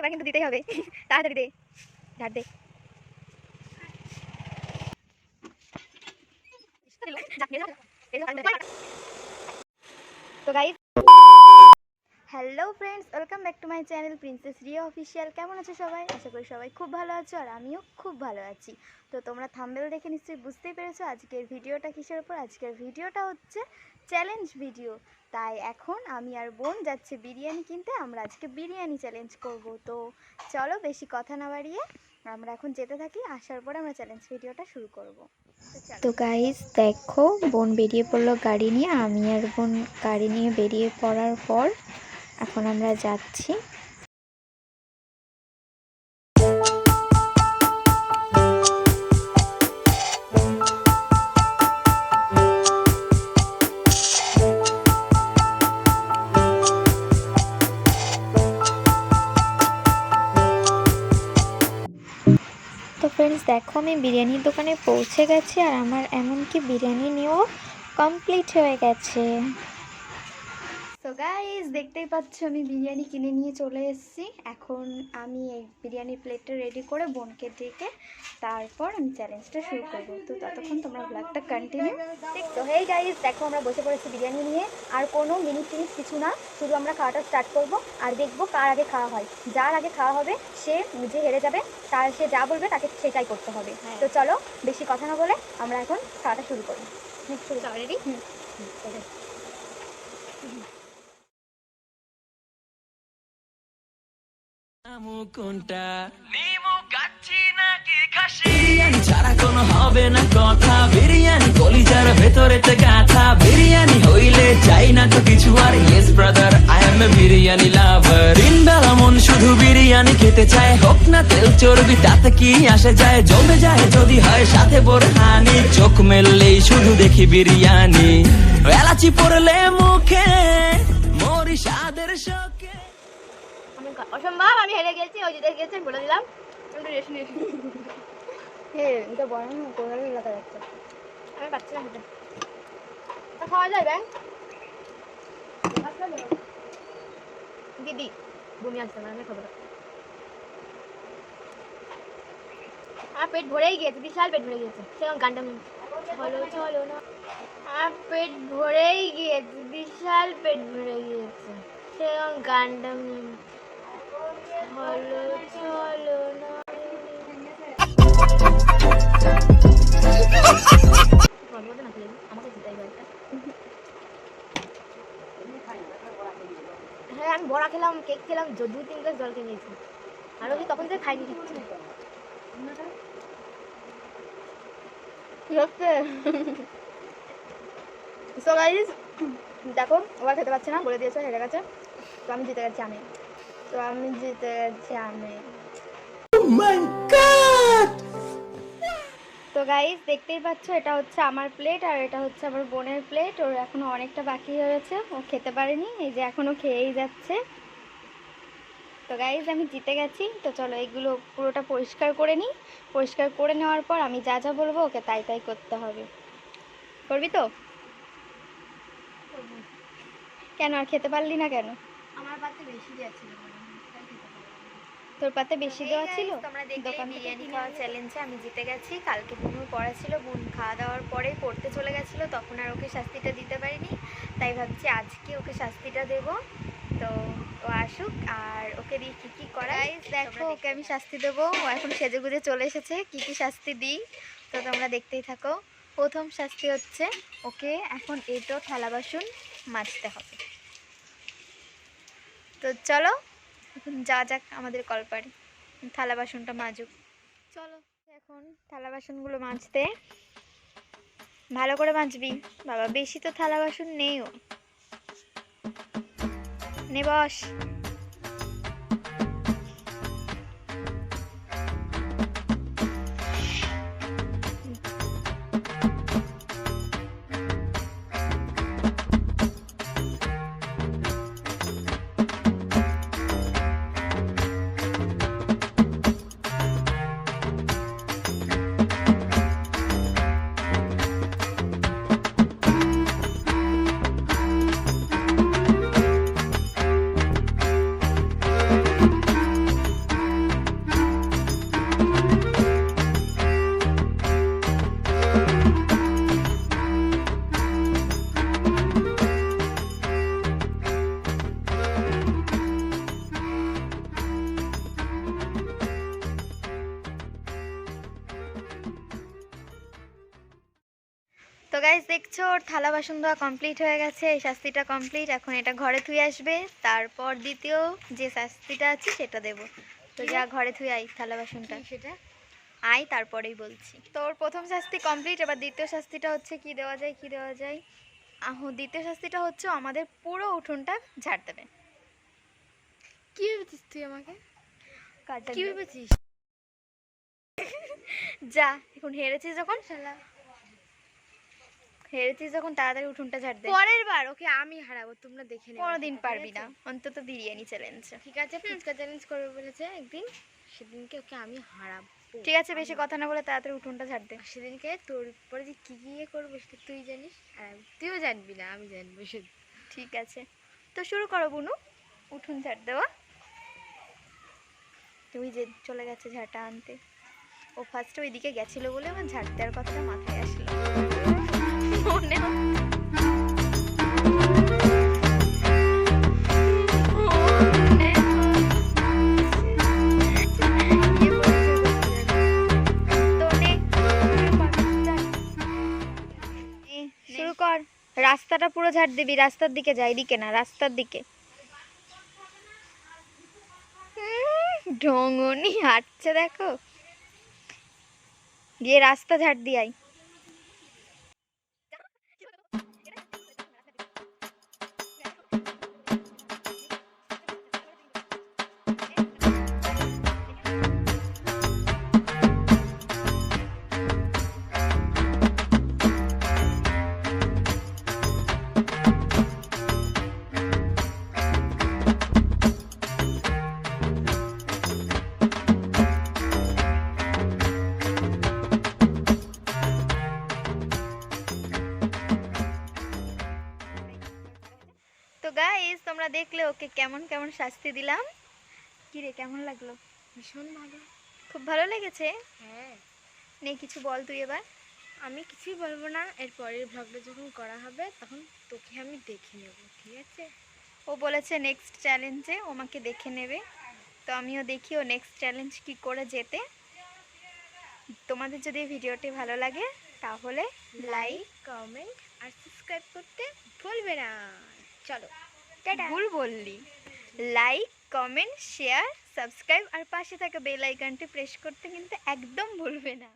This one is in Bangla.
ঝগড়া কিন্তু দিতেই হবে। তাড়াতাড়ি দে, ঝাড় দে। তো guys, hello friends, welcome back to my channel princess Riya official. কেমন আছো সবাই? আশা করি সবাই খুব ভালো আছো, আর আমিও খুব ভালো আছি। তো তোমরা থাম্বনেল দেখে নিশ্চয়ই বুঝতেই পেরেছো আজকের ভিডিওটা কিসের উপর। আজকের ভিডিওটা হচ্ছে চ্যালেঞ্জ ভিডিও। তাই এখন আমি আর বোন যাচ্ছে বিরিয়ানি কিনতে। আমরা আজকে বিরিয়ানি চ্যালেঞ্জ করব। তো চলো বেশি কথা না বাড়িয়ে আমরা এখন যেতে থাকি, আসার পরে আমরা চ্যালেঞ্জ ভিডিওটা শুরু করব। তো গাইস দেখো, বোন বেরিয়ে পড়লো গাড়ি নিয়ে। আমি আর বোন গাড়ি নিয়ে বেরিয়ে পড়ার পর এখন আমরা যাচ্ছি। তো ফ্রেন্ডস দেখো, আমি বিরিয়ানির দোকানে পৌঁছে গেছি, আর আমার এমনকি বিরিয়ানি নিয়েও কমপ্লিট হয়ে গেছে। তো গাইস দেখতেই পাচ্ছ আমি বিরিয়ানি কিনে নিয়ে চলে এসেছি। এখন আমি এই বিরিয়ানি প্লেটটা রেডি করে বোনকে ডেকে তারপর আমি চ্যালেঞ্জটা শুরু করবো। তো ততক্ষণ তোমরা ব্লগটা কন্টিনিউ। তো হেই গাইস দেখো, আমরা বসে পড়েছি বিরিয়ানি নিয়ে। আর কোনো মিনিট টিনিট কিছু না, শুধু আমরা খাওয়াটা স্টার্ট করব আর দেখবো কার আগে খাওয়া হয়। যার আগে খাওয়া হবে সে নিজে হেরে যাবে, তার সে যা বলবে তাকে সেটাই করতে হবে। তো চলো বেশি কথা না বলে আমরা এখন খাওয়াটা শুরু করি। রেডি? কোনটা নিমু গাচ্ছি নাকি খাসি, বিরিয়ানি ছাড়া কোনো হবে না কথা। বিরিয়ানি কলিজার ভেতরেতে গাথা, বিরিয়ানি হইলে চাই না তো কিছু আর। Yes brother, I M A biryani লাভার। দিনবেলা মন শুধু বিরিয়ানি খেতে চায়, হোক না তেল চর্বি তাতে কি আসে যায়। জমে যায় যদি হয় সাথে বোরহানি, চোখ মেললেই শুধু দেখি বিরিয়ানি। এলাচি পড়লে মুখে মরি স্বাদের শোকে। অসম্ভব, আমি হেরে গেছি। ওই জিতে গেছে বলে দিলাম। এটা বড় না, কোথায় লাগা যাচ্ছে, আমি পাচ্ছি না খেতে। খাওয়া যায় ব্যাং দিদি, বমি আসছে না, আমি খাবো না। আমার পেট ভরেই গিয়েছে, বিশাল পেট ভরে গিয়েছে। সেরকম গানটা চলো চলো না, আমার পেট ভরেই গিয়েছে, বিশাল পেট ভরে গিয়েছে। সেরকম গানটা চলো চলো না। হ্যাঁ আমি বড়া খেলাম, কেক খেলাম, 2-3 গ্লাস জল খেয়ে নিয়েছি। আরো কি তখন যে খাইনি কিছু। সো গাইস দেখো, ওরা খেতে পারছে না, বলে দিয়েছে হেরে গেছে। তো আমি জিতে গেছি আমি। তো গাইস দেখতেই পাচ্ছ, এটা হচ্ছে আমার প্লেট আর এটা হচ্ছে আমার বোনের প্লেট। ওর এখনো অনেকটা বাকি হয়েছে, ও খেতে পারেনি, এই যে এখনো খেয়েই যাচ্ছে। তো গাইস আমি জিতে গেছি। তো চলো এগুলো পুরোটা পরিষ্কার করে নিই। পরিষ্কার করে নেওয়ার পর আমি যা যা বলবো ওকে তাই তাই করতে হবে। করবি তো? কেন আর খেতে পারলি না কেন? আমার পাতে বেশি দিয়েছিল, তোর পাতে বেশি দেওয়া ছিল। দোকান বিরিয়ানি খাওয়া চ্যালেঞ্জে আমি জিতে গেছি। কালকে বোনও পড়া ছিল, বোন খাওয়া দাওয়ার পরেই পড়তে চলে গেছিলো, তখন আর ওকে শাস্তিটা দিতে পারিনি। তাই ভাবছি আজকে ওকে শাস্তিটা দেব। তো ও আসুক আর ওকে দিয়ে কী কী করাই দেখো। ওকে আমি শাস্তি দেবো, ও এখন সেজে গুজে চলে এসেছে। কী কী শাস্তি দিই তো তোমরা দেখতেই থাকো। প্রথম শাস্তি হচ্ছে ওকে এখন এটো থালা বাসন মাজতে হবে। তো চলো এখন যা যাক আমাদের কলপারে, থালা বাসনটা মাজুক। চলো এখন থালা বাসনগুলো মাজতে। ভালো করে মাজবি বাবা, বেশি তো থালা বাসন নেই। ও নে বস। তো গাইস দেখছো ওর থালা বাসন ধোয়া কমপ্লিট হয়ে গেছে, এই শাস্তিটা কমপ্লিট। এখন এটা ঘরে থুয়ে আসবে, তারপর দ্বিতীয় যে শাস্তিটা আছে সেটা দেব। তো যা ঘরে থুয়ে আই থালা বাসনটা, সেটা আই তারপরেই বলছি। তো ওর প্রথম শাস্তি কমপ্লিট, এবার দ্বিতীয় শাস্তিটা হচ্ছে কি দেওয়া যায় কি দেওয়া যায়। দ্বিতীয় শাস্তিটা হচ্ছে আমাদের পুরো উঠোনটা ঝাড় দেবে। কি ভেবেছিস তুই আমাকে? কি ভেবেছিস? যা এখন হেরেছিস যখন, শালা হেরেছিস যখন তাড়াতাড়ি উঠোনটা ঝাড় দে। পরের বার ওকে আমি হারাবো, তোমরা দেখে নেবে। কোনোদিন পারবি না, অন্তত বিরিয়ানি চ্যালেঞ্জ। ঠিক আছে, ফুচকা চ্যালেঞ্জ করবে বলেছে একদিন, সেদিনকে ওকে আমি হারাবো। ঠিক আছে, বেশি কথা না বলে তাড়াতাড়ি উঠোনটা ঝাড় দে। আর সেদিনকে তোর পরে যে কি কি করবো সেটা তুই জানিস, আর তুইও জানবি না, আমি জানবো শুধু। ঠিক আছে, তো শুরু করো বুনু উঠোন ঝাড় দেওয়া। তুই যে চলে গেছে ঝাড়টা আনতে, ও ফার্স্টে ওইদিকে গেছিল বলে আমার ঝাড় দেওয়ার কথাটা মাথায় আসলো। মনে শুরু কর। রাস্তাটা পুরো ঝাড় দিবি, রাস্তার দিকে যাই, দিকে না রাস্তার দিকে। ঢঙ্গনি হাঁটছে দেখো, গিয়ে রাস্তা ঝাড় দিয়াই। তো গাইস তোমরা দেখলে ওকে কেমন কেমন শাস্তি দিলাম। কি রে কেমন লাগলো? ভীষণ ভালো। খুব ভালো লেগেছে। হ্যাঁ, নে কিছু বল তুই এবার। আমি কিছুই বলবো না, এর পরের ভ্লগটা যখন করা হবে তখন তোকে আমি দেখে নেব, ঠিক আছে? ও বলেছে নেক্সট চ্যালেঞ্জে ও আমাকে দেখে নেবে, তো আমিও দেখি ও নেক্সট চ্যালেঞ্জ কি করে যেতে। তোমাদের যদি এই ভিডিওটি ভালো লাগে তাহলে লাইক কমেন্ট আর সাবস্ক্রাইব করতে ভুলবে না। চলো টাটা। ভুল বললি, লাইক কমেন্ট শেয়ার সাবস্ক্রাইব আর পাশে থাকা বেল আইকনটি প্রেস করতে কিন্তু একদম ভুলবে না।